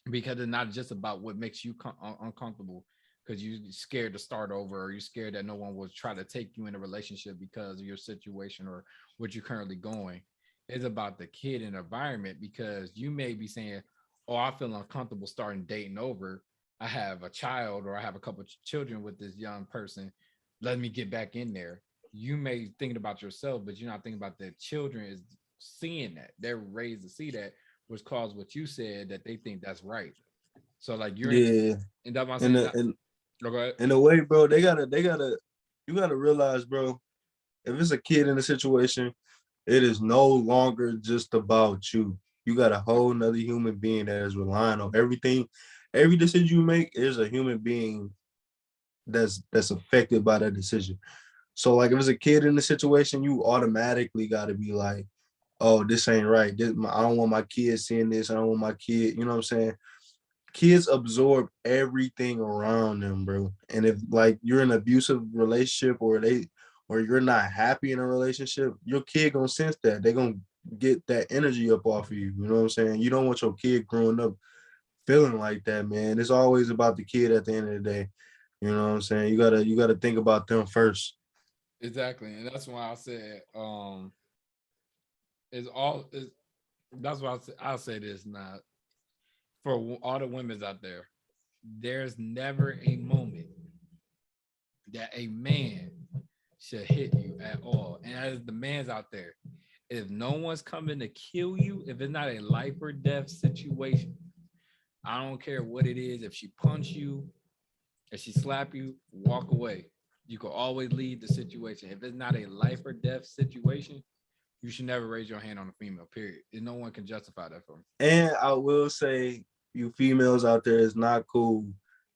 because it's not just about what makes you uncomfortable because you're scared to start over, or you're scared that no one will try to take you in a relationship because of your situation or what you're currently going. It's about the kid and environment, because you may be saying, oh, I feel uncomfortable starting dating over. I have a child, or I have a couple of children with this young person. Let me get back in there. You may think about yourself, but you're not thinking about the children is seeing that. They're raised to see that, which caused what you said, that they think that's right. So like you're and that's what I'm saying. In a way, bro, you gotta realize, bro, if it's a kid in a situation, it is no longer just about you. You got a whole nother human being that is relying on everything. Every decision you make is a human being that's affected by that decision. So like if it's a kid in the situation, you automatically got to be like, oh, this ain't right. I don't want my kids seeing this. I don't want my kid, you know what I'm saying? Kids absorb everything around them, bro. And if like you're in an abusive relationship, or you're not happy in a relationship, your kid gonna sense that. They're gonna get that energy up off of you. You know what I'm saying? You don't want your kid growing up feeling like that, man. It's always about the kid at the end of the day. You know what I'm saying? You gotta think about them first. Exactly. And that's why I said that's why I'll say this now. For all the women out there, there's never a moment that a man should hit you at all. And as the man's out there, if no one's coming to kill you, if it's not a life or death situation, I don't care what it is. If she punch you, if she slap you, walk away. You can always leave the situation. If it's not a life or death situation, you should never raise your hand on a female, period. And no one can justify that for me. And I will say, you females out there, it's not cool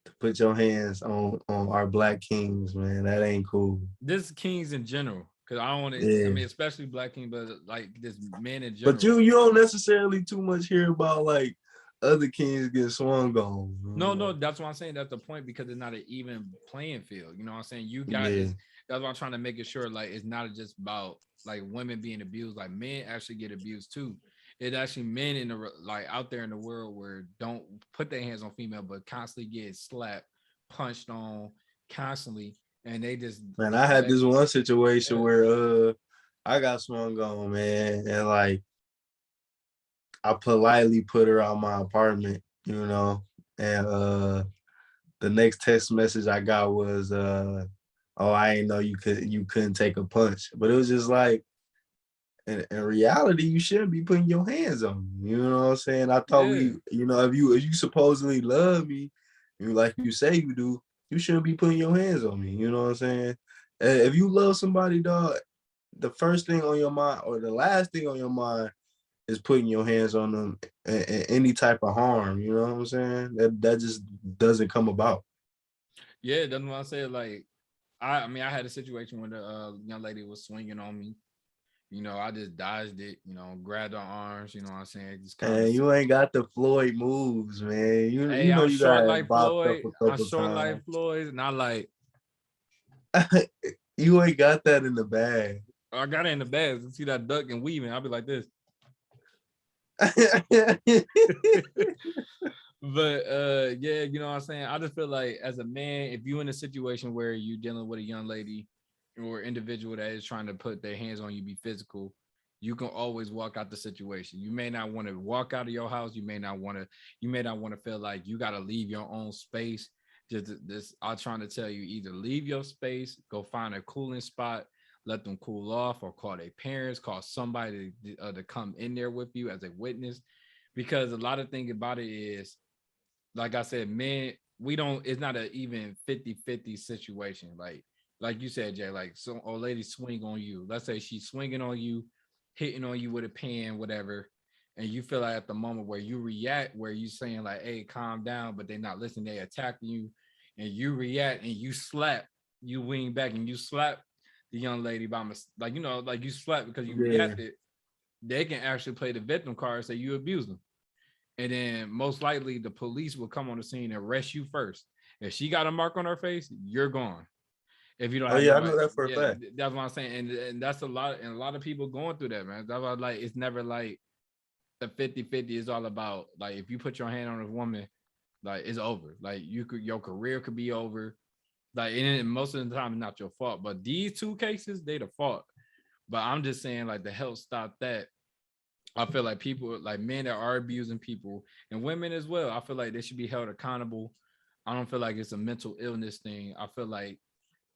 to put your hands on our black kings, man. That ain't cool. This kings in general, because I don't want to. Yeah. I mean, especially black king, but like this men in general. But you don't necessarily too much hear about like other kings get swung on. No, that's what I'm saying. That's the point, because it's not an even playing field. You know what I'm saying? You got Yeah. that's why I'm trying to make it sure, like, it's not just about like women being abused. Like, men actually get abused too. It actually men in the like out there in the world where don't put their hands on female, but constantly get slapped, punched on constantly, and they just Man, I had this one situation where I got swung on, man, and like I politely put her out my apartment, you know, and the next text message I got was oh, I ain't know you couldn't take a punch. But it was just like, in reality, you shouldn't be putting your hands on me. You know what I'm saying? I thought we, you know, if you supposedly love me, you like you say you do, you shouldn't be putting your hands on me. You know what I'm saying? If you love somebody, dog, the first thing on your mind or the last thing on your mind is putting your hands on them and any type of harm. You know what I'm saying? That just doesn't come about. Yeah, that's what I said. Like, I mean, I had a situation where the young lady was swinging on me. You know, I just dodged it, you know, grabbed her arms, you know what I'm saying? Just kind And you ain't got the Floyd moves, man. You know I'm you short got like bopped Floyd. up a I'm couple short like times. Floyd. Not like you ain't got that in the bag. I got it in the bag. See that duck and weaving. I'll be like this. But yeah, you know what I'm saying? I just feel like as a man, if you're in a situation where you're dealing with a young lady or individual that is trying to put their hands on you, be physical, you can always walk out the situation. You may not want to walk out of your house. You may not want to feel like you got to leave your own space. I'm trying to tell you, either leave your space, go find a cooling spot, let them cool off, or call their parents, call somebody to come in there with you as a witness. Because a lot of things about it is, like I said, men, it's not an even 50-50 situation. Like you said, Jay, like some old lady swing on you. Let's say she's swinging on you, hitting on you with a pen, whatever. And you feel like at the moment where you react, where you saying like, hey, calm down, but they're not listening, they attacking you, and you react and you wing back and you slap the young lady by like, you know, like you slap because you reacted. They can actually play the victim card and say you abused them. And then most likely the police will come on the scene and arrest you first. If she got a mark on her face, you're gone. If you don't have I know that for a fact. That's what I'm saying. And that's a lot of people going through that, man. That's why, like, it's never like the 50-50 is all about, like, if you put your hand on a woman, like, it's over. Like, your career could be over. Like, and most of the time it's not your fault. But these two cases, they the fault. But I'm just saying, like, to help stop that, I feel like people, like men that are abusing people and women as well, I feel like they should be held accountable. I don't feel like it's a mental illness thing. I feel like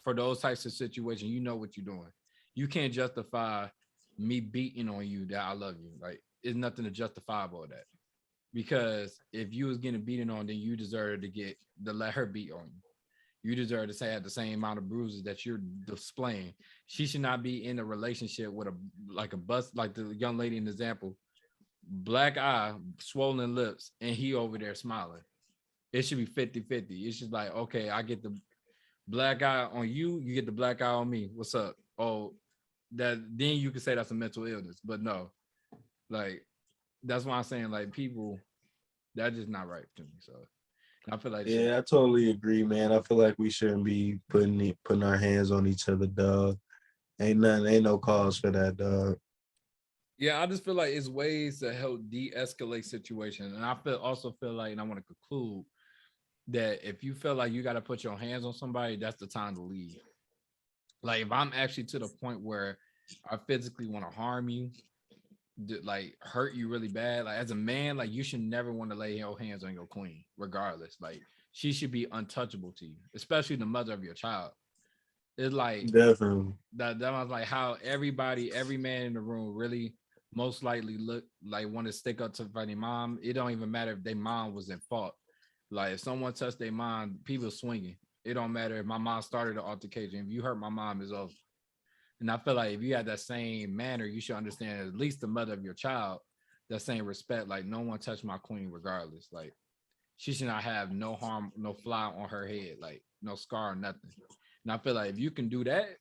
for those types of situations, you know what you're doing. You can't justify me beating on you that I love you. Like, it's nothing to justify about that. Because if you was getting beaten on, then you deserve to let her beat on you. You deserve to have the same amount of bruises that you're displaying. She should not be in a relationship with like the young lady in the example, black eye, swollen lips, and he over there smiling. It should be 50-50. It's just like, okay, I get the black eye on you, you get the black eye on me. What's up? Oh, then you can say that's a mental illness. But no, like, that's why I'm saying, like, people, that's just not right to me. So I feel like I totally agree, man. I feel like we shouldn't be putting our hands on each other, dog. Ain't no cause for that, dog. Yeah, I just feel like it's ways to help de-escalate situations. And I also feel like, and I want to conclude, that if you feel like you got to put your hands on somebody, that's the time to leave. Like, if I'm actually to the point where I physically want to harm you, like hurt you really bad, like as a man, like you should never want to lay your hands on your queen, regardless. Like, she should be untouchable to you, especially the mother of your child. It's like definitely that was like how every man in the room really most likely want to stick up to their mom. It don't even matter if their mom was in fault. Like, if someone touched their mom, people swinging. It don't matter if my mom started an altercation. If you hurt my mom, it's over. And I feel like if you have that same manner, you should understand, at least the mother of your child, that same respect. Like, no one touched my queen regardless. Like, she should not have no harm, no fly on her head, like no scar or nothing. And I feel like if you can do that,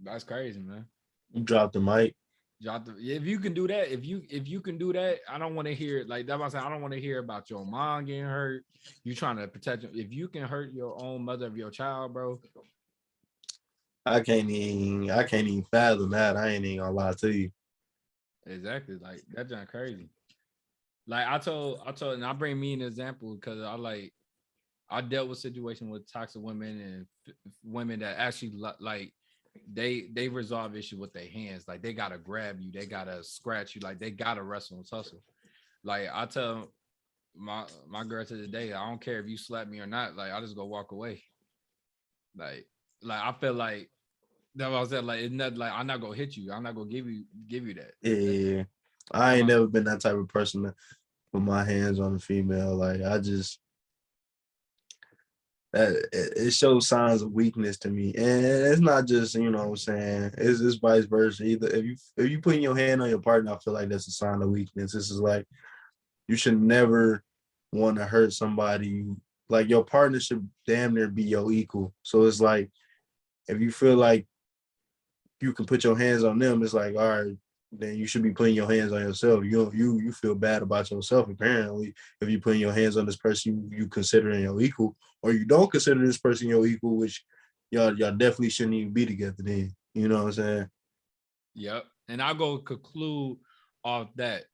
that's crazy, man. You dropped the mic. If you can do that, if you can do that, I don't want to hear like that's what I'm saying. I don't want to hear about your mom getting hurt. You trying to protect them. If you can hurt your own mother of your child, bro. I can't even fathom that. I ain't even gonna lie to you. Exactly. Like that's just crazy. Like I told, and I bring me an example because I dealt with situations with toxic women and women that actually like they resolve issues with their hands. Like they gotta grab you, they gotta scratch you, like they gotta wrestle and tussle. Like I tell my girl to the day, I don't care if you slap me or not. Like I just go walk away. Like I feel like that was that. Like it's not like I'm not gonna hit you. I'm not gonna give you that. Yeah, I ain't never been that type of person to put my hands on a female. Like I just. It shows signs of weakness to me, and it's not just what I'm saying. It's vice versa. Either if you putting your hand on your partner, I feel like that's a sign of weakness. This is like you should never want to hurt somebody. Like your partner should damn near be your equal. So it's like if you feel like you can put your hands on them, it's like all right, then you should be putting your hands on yourself. You feel bad about yourself apparently if you're putting your hands on this person you considering your equal, or you don't consider this person your equal, which y'all definitely shouldn't even be together then. You know what I'm saying? Yep. And I'll go conclude off that.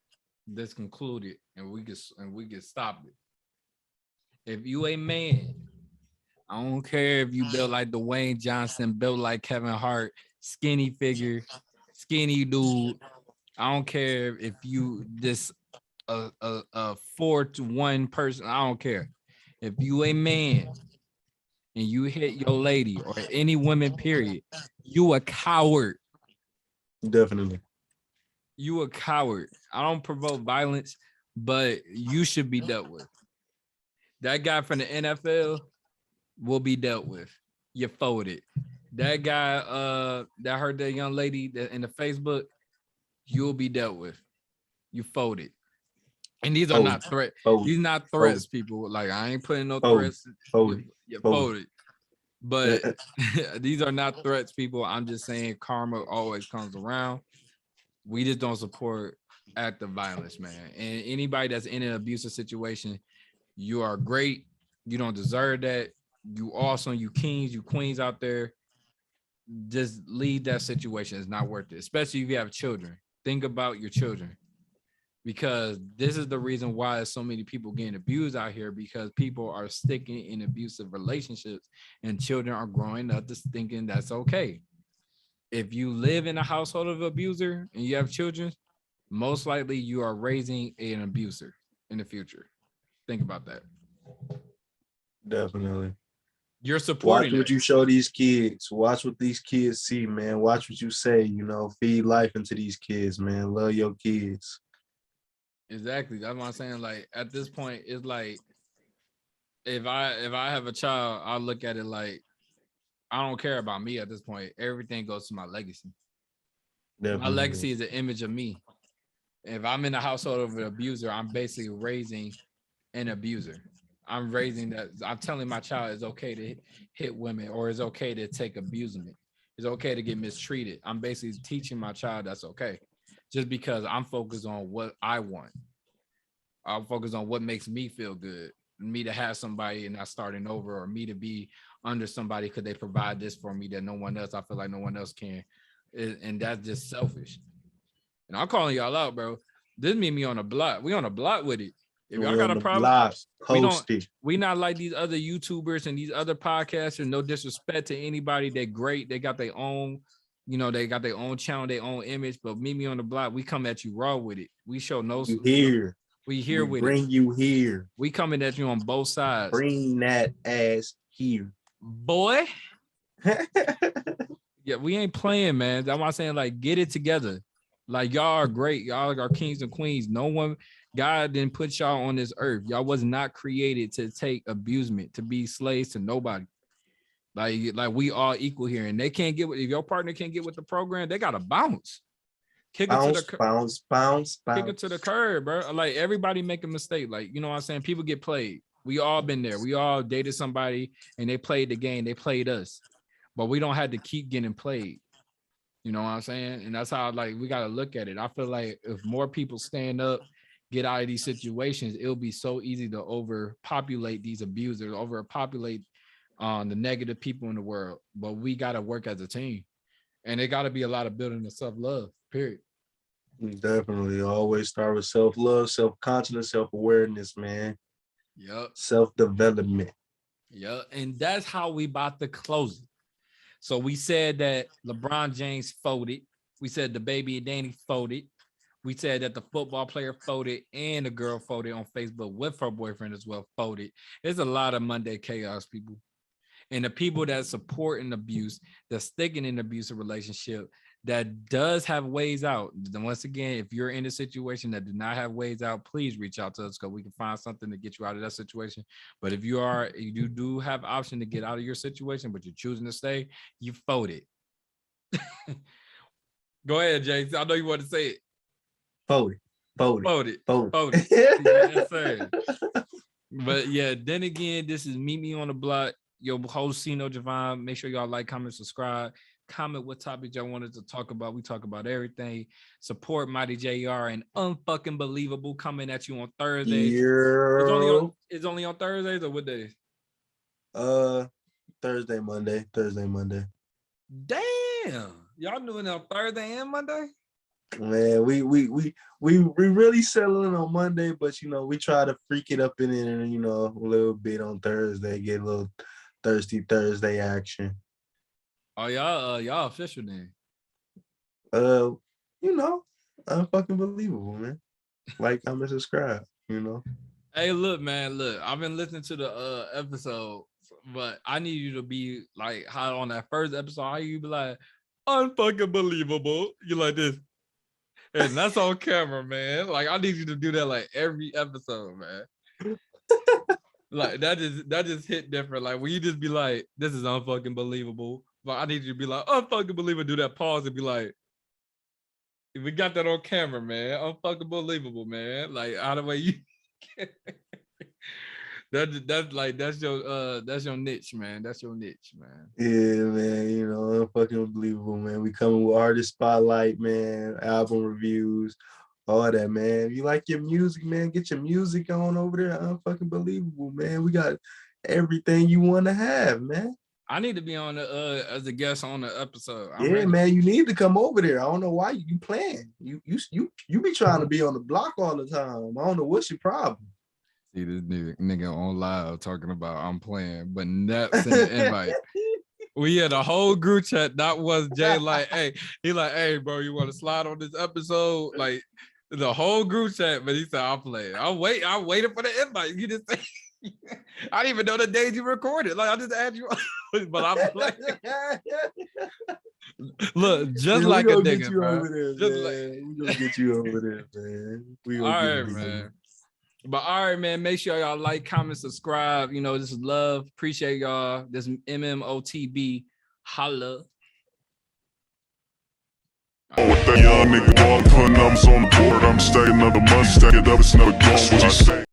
This concluded, and we can stop it. If you a man, I don't care if you built like Dwayne Johnson, built like Kevin Hart, skinny figure, skinny dude. I don't care if you this a 4-1 person. I don't care. If you a man and you hit your lady or any woman, period, you a coward. Definitely. You a coward. I don't provoke violence, but you should be dealt with. That guy from the NFL will be dealt with. You folded. That guy that hurt that young lady that in the Facebook, you'll be dealt with. You folded. And these are not threats. These are not threats, people. Like I ain't putting no threats. You folded. But these are not threats, people. I'm just saying karma always comes around. We just don't support active violence, man. And anybody that's in an abusive situation, you are great. You don't deserve that. You awesome. You kings, you queens out there. Just leave that situation. It's not worth it, especially if you have children. Think about your children, because this is the reason why so many people getting abused out here, because people are sticking in abusive relationships and children are growing up just thinking that's okay. If you live in a household of abuser and you have children, most likely you are raising an abuser in the future. Think about that. Definitely. You're supporting. Watch what you show these kids. Watch what these kids see, man. Watch what you say, feed life into these kids, man. Love your kids. Exactly. That's what I'm saying. Like at this point, it's like if I have a child, I'll look at it like I don't care about me at this point. Everything goes to my legacy. Definitely. My legacy is an image of me. If I'm in a household of an abuser, I'm basically raising an abuser. I'm raising that. I'm telling my child it's okay to hit women, or it's okay to take abusement. It's okay to get mistreated. I'm basically teaching my child that's okay, just because I'm focused on what I want. I'm focused on what makes me feel good. Me to have somebody and not starting over, or me to be under somebody because they provide this for me that no one else, I feel like no one else can. And that's just selfish. And I'm calling y'all out, bro. This mean me on the block. We on the block with it. If y'all got a problem, we not like these other YouTubers and these other podcasters. No disrespect to anybody. They're great. They got their own, they got their own channel, their own image. But meet me on the block. We come at you raw with it. We show no. You here. We here with bring it. You here. We coming at you on both sides. Bring that ass here, boy. Yeah, we ain't playing, man. That's why I'm saying, like, get it together. Like, y'all are great. Y'all are kings and queens. No one, God didn't put y'all on this earth. Y'all was not created to take abusement, to be slaves to nobody. Like we all equal here, and they can't get with. If your partner can't get with the program, they gotta bounce. Kick it to the bounce. Kick it to the curb, bro. Like everybody make a mistake. Like, you know what I'm saying? People get played. We all been there. We all dated somebody and they played the game. They played us, but we don't have to keep getting played. You know what I'm saying? And that's how, like, we got to look at it. I feel like if more people stand up, get out of these situations, it'll be so easy to overpopulate these abusers, overpopulate the negative people in the world. But we got to work as a team. And it got to be a lot of building of self-love, period. Definitely. Always start with self-love, self-consciousness, self-awareness, man. Yep. Self-development. Yeah. And that's how we about to close it. So we said that LeBron James folded. We said the baby and Danny folded. We said that the football player folded and the girl folded on Facebook with her boyfriend as well, folded. There's a lot of Monday chaos, people. And the people that support an abuse, that's sticking in an abusive relationship, that does have ways out. Then once again, if you're in a situation that did not have ways out, please reach out to us because we can find something to get you out of that situation. But if you do have option to get out of your situation, but you're choosing to stay, you folded. Go ahead, James. I know you want to say it. Folded. Yes, sir. But yeah, then again, this is Meet Me on the Block. Your host, Electijevon. Make sure y'all like, comment, subscribe. Comment what topic y'all wanted to talk about. We talk about everything. Support Mighty J.R. and Unfucking Believable coming at you on Thursdays. It's only on Thursdays or what days? Thursday, Monday. Damn. Y'all doing it on Thursday and Monday? Man, we really settling on Monday, but you know, we try to freak it up in it, you know, a little bit on Thursday, get a little thirsty Thursday action. Oh, y'all official then. You know, Unfucking Believable, man. Like, comment, subscribe, you know. Hey, look, man, I've been listening to the episode, but I need you to be like how on that first episode, how you be like, Unfucking Believable. You like this. And that's on camera, man. Like, I need you to do that like every episode, man. Like that just hit different. Like when you just be like, this is unfucking believable. But I need you to be like, unfucking believable. Do that pause and be like, we got that on camera, man. Unfucking believable, man. Like out of the way you that's your niche, man. That's your niche, man. Yeah, man. You know, Unfucking Believable, man. We coming with artist spotlight, man. Album reviews, all that, man. If you like your music, man, get your music on over there. Unfucking Believable, man. We got everything you want to have, man. I need to be on the as a guest on the episode. Man, you need to come over there. I don't know why you playing. You be trying to be on the block all the time. I don't know what's your problem. See this nigga on live talking about I'm playing, but not send the invite. We had a whole group chat. That was Jay like, hey, he like, hey, bro, you want to slide on this episode? Like the whole group chat, but he said I'll play. I waited for the invite. You just say I didn't even know the days you recorded. Like I just asked you, but I'm like, look, just like a nigga, bro. We gonna get you over there, man. All right, man. But all right, man, make sure y'all like, comment, subscribe. You know, this is love. Appreciate y'all. This is MMOTB. Holla. With that young nigga, all putting numbers on the board. I'm stacking up the money, stack it up, it's never gone. What you say?